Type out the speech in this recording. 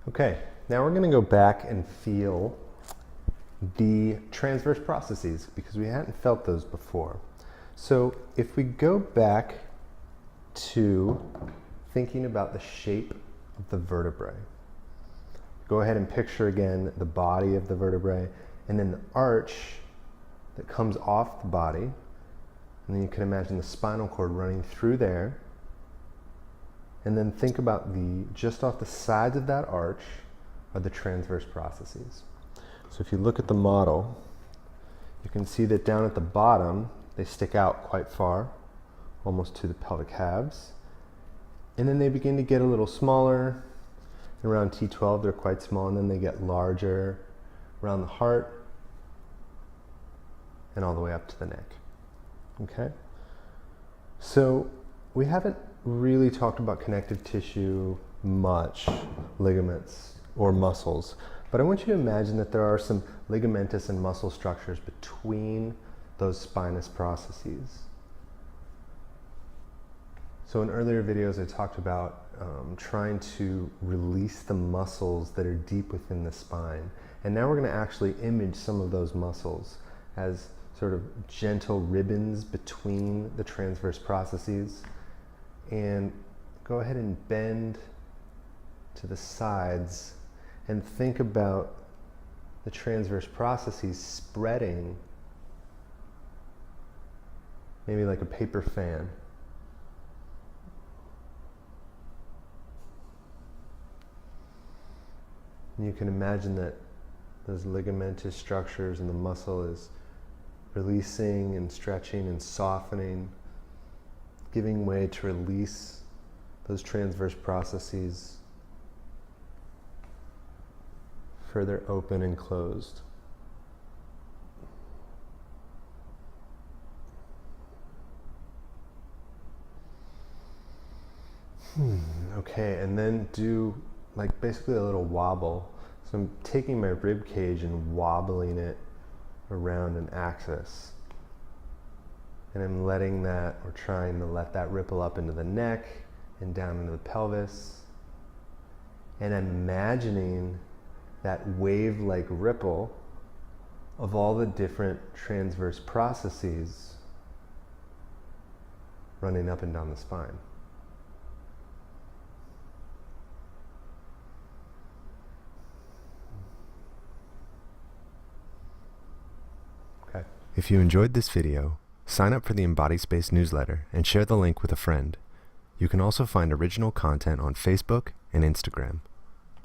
Okay, now we're going to go back and feel the transverse processes because we hadn't felt those before. So if we go back to thinking about the shape of the vertebrae, go ahead and picture again the body of the vertebrae and then the arch that comes off the body, and then you can imagine the spinal cord running through there. And then think about just off the sides of that arch are the transverse processes. So if you look at the model, you can see that down at the bottom, they stick out quite far, almost to the pelvic halves. And then they begin to get a little smaller. Around T12, they're quite small, and then they get larger around the heart and all the way up to the neck. Okay? So we haven't really talked about connective tissue much, ligaments or muscles, but I want you to imagine that there are some ligamentous and muscle structures between those spinous processes. So in earlier videos I talked about trying to release the muscles that are deep within the spine, and now we're going to actually image some of those muscles as sort of gentle ribbons between the transverse processes. And go ahead and bend to the sides and think about the transverse processes spreading, maybe like a paper fan. And you can imagine that those ligamentous structures and the muscle is releasing and stretching and softening, giving way to release those transverse processes further open and closed. Okay, and then do like basically a little wobble. So I'm taking my rib cage and wobbling it around an axis. And I'm letting that, or trying to let that ripple up into the neck and down into the pelvis. And I'm imagining that wave-like ripple of all the different transverse processes running up and down the spine. Okay. If you enjoyed this video, sign up for the InBody Space newsletter and share the link with a friend. You can also find original content on Facebook and Instagram.